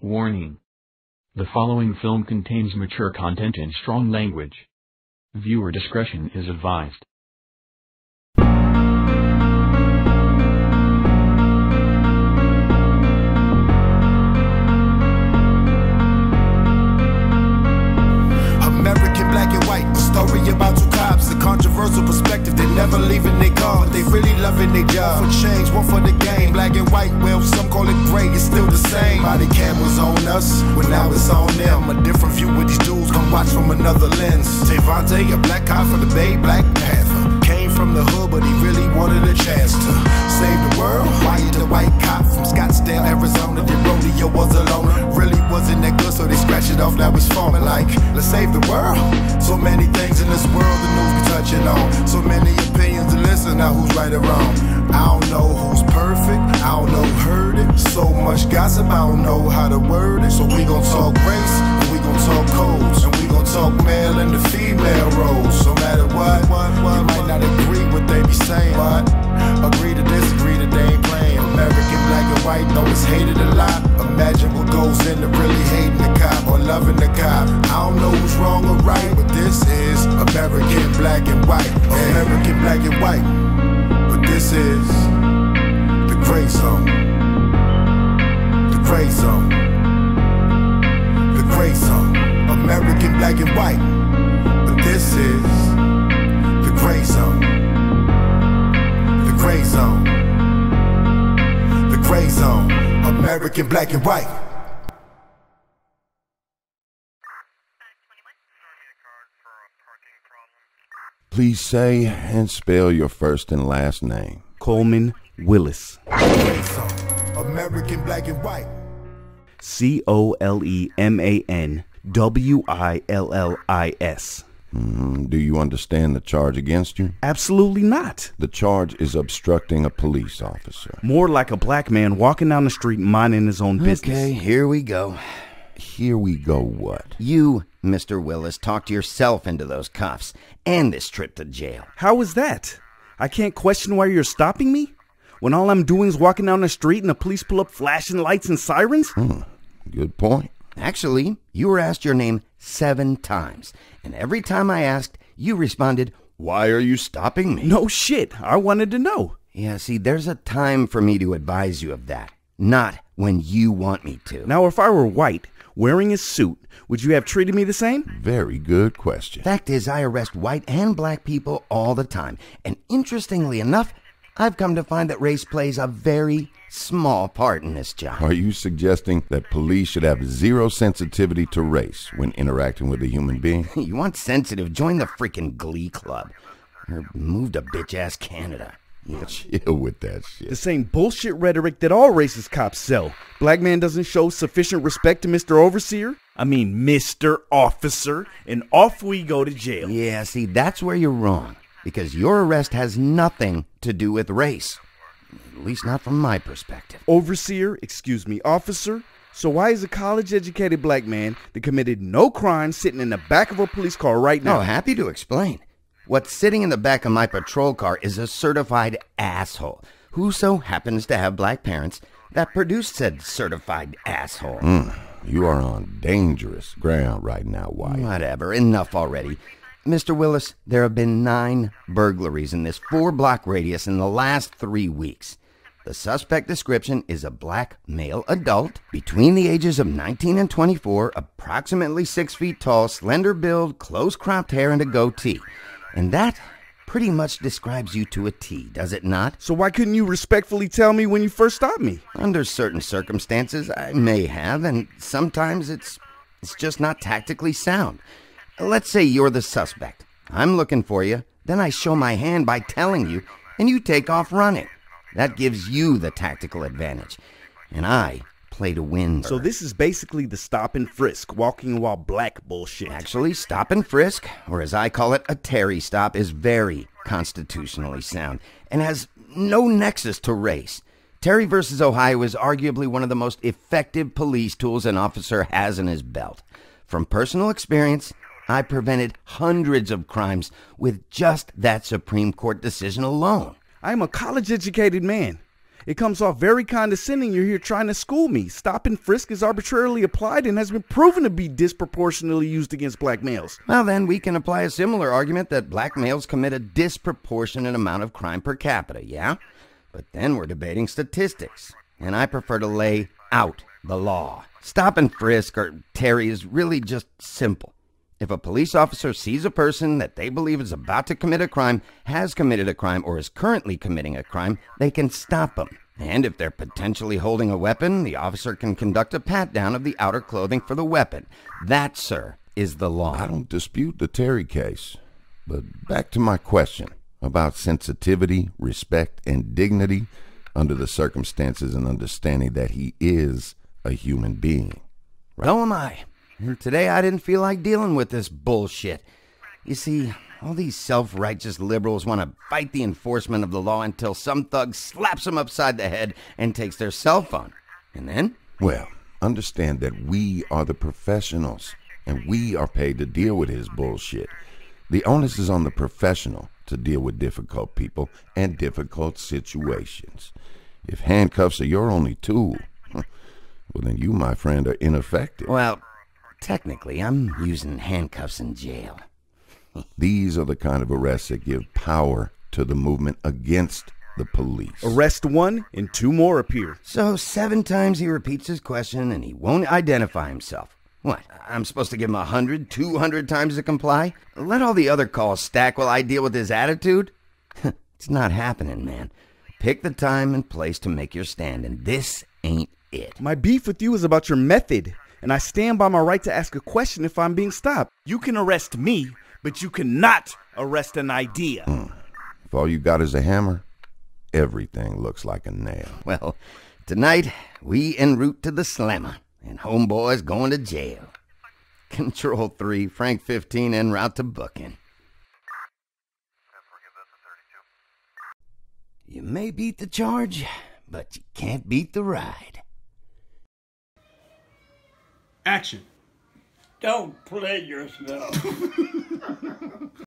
Warning. The following film contains mature content and strong language. Viewer discretion is advised. American black and white, a story about two cops, a controversial perspective. They never leaving their guard, they really loving their job. One for change, one for the game, black and white, well some call it gray, it's still the same. Body cameras on us, well now it's on them. A different view with these dudes, come watch from another lens. Tayvonte, a black cop from the Bay, Black Panther. Came from the hood, but he really wanted a chance to save the world. Wyatt the white cop from Scottsdale, Arizona. The rodeo was a loner, really wasn't that good, so they scratched it off, now he's forming like, let's save the world. So many things in this world the news be touching on. So many opinions to listen, now who's right or wrong? I don't know who's perfect, I don't know who heard it. So much gossip, I don't know how to word it. So we gon' talk race, and we gon' talk codes, and we gon' talk male and the female roles. No matter what, you might not agree what they be saying, but agree to disagree that they ain't playing. American black and white, though it's hated a lot. Imagine what goes into really hating the cop or loving the cop. I don't know who's wrong or right, but this is American black and white. American black and white, but this is the gray zone. The gray zone. The gray zone. American black and white, but this is the gray zone. The gray zone. The gray zone. American black and white. Please say and spell your first and last name. Coleman Willis. Gray zone. American black and white. COLEMANWILLIS. Do you understand the charge against you? Absolutely not. The charge is obstructing a police officer. More like a black man walking down the street minding his own business. Okay, here we go. Here we go what? You, Mr. Willis, talked yourself into those cuffs and this trip to jail. How is that? I can't question why you're stopping me? When all I'm doing is walking down the street and the police pull up flashing lights and sirens? Good point. Actually, you were asked your name 7 times, and every time I asked, you responded, "Why are you stopping me?" No shit, I wanted to know. Yeah, see, there's a time for me to advise you of that, not when you want me to. Now, if I were white, wearing a suit, would you have treated me the same? Very good question. Fact is, I arrest white and black people all the time, and interestingly enough, I've come to find that race plays a very small part in this job. Are you suggesting that police should have zero sensitivity to race when interacting with a human being? You want sensitive? Join the freaking Glee Club. Or move to bitch-ass Canada. Chill with that shit. The same bullshit rhetoric that all racist cops sell. Black man doesn't show sufficient respect to Mr. Overseer? I mean, Mr. Officer. And off we go to jail. Yeah, see, that's where you're wrong. Because your arrest has nothing to do with race. At least not from my perspective. Overseer, excuse me, officer. So why is a college-educated black man that committed no crime sitting in the back of a police car right now? Oh, happy to explain. What's sitting in the back of my patrol car is a certified asshole who so happens to have black parents that produced said certified asshole. You are on dangerous ground right now, Wyatt. Whatever, enough already. Mr. Willis, there have been 9 burglaries in this 4-block radius in the last 3 weeks. The suspect description is a black male adult between the ages of 19 and 24, approximately 6 feet tall, slender build, close-cropped hair, and a goatee. And that pretty much describes you to a T, does it not? So why couldn't you respectfully tell me when you first stopped me? Under certain circumstances, I may have, and sometimes it's just not tactically sound. Let's say you're the suspect. I'm looking for you. Then I show my hand by telling you, and you take off running. That gives you the tactical advantage. And I play to win. So this is basically the stop and frisk, walking while black bullshit. Actually, stop and frisk, or as I call it, a Terry stop, is very constitutionally sound and has no nexus to race. Terry versus Ohio is arguably one of the most effective police tools an officer has in his belt. From personal experience, I prevented hundreds of crimes with just that Supreme Court decision alone. I am a college-educated man. It comes off very condescending. You're here trying to school me. Stop and frisk is arbitrarily applied and has been proven to be disproportionately used against black males. Well, then we can apply a similar argument that black males commit a disproportionate amount of crime per capita, yeah? But then we're debating statistics, and I prefer to lay out the law. Stop and frisk, or Terry, is really just simple. If a police officer sees a person that they believe is about to commit a crime, has committed a crime, or is currently committing a crime, they can stop them. And if they're potentially holding a weapon, the officer can conduct a pat-down of the outer clothing for the weapon. That, sir, is the law. I don't dispute the Terry case. But back to my question about sensitivity, respect, and dignity under the circumstances and understanding that he is a human being. So am I. And today I didn't feel like dealing with this bullshit. You see, all these self-righteous liberals want to fight the enforcement of the law until some thug slaps them upside the head and takes their cell phone. And then? Well, understand that we are the professionals, and we are paid to deal with his bullshit. The onus is on the professional to deal with difficult people and difficult situations. If handcuffs are your only tool, well, then you, my friend, are ineffective. Well, technically, I'm using handcuffs in jail. These are the kind of arrests that give power to the movement against the police. Arrest 1 and 2 more appear. So 7 times he repeats his question and he won't identify himself. What, I'm supposed to give him 100, 200 times to comply? Let all the other calls stack while I deal with his attitude? It's not happening, man. Pick the time and place to make your stand, and this ain't it. My beef with you is about your method, and I stand by my right to ask a question if I'm being stopped. You can arrest me, but you cannot arrest an idea. If all you got is a hammer, everything looks like a nail. Well, tonight we en route to the slammer, and homeboy's going to jail. Control 3, Frank 15 en route to booking. You may beat the charge, but you can't beat the ride. Action. Don't play yourself.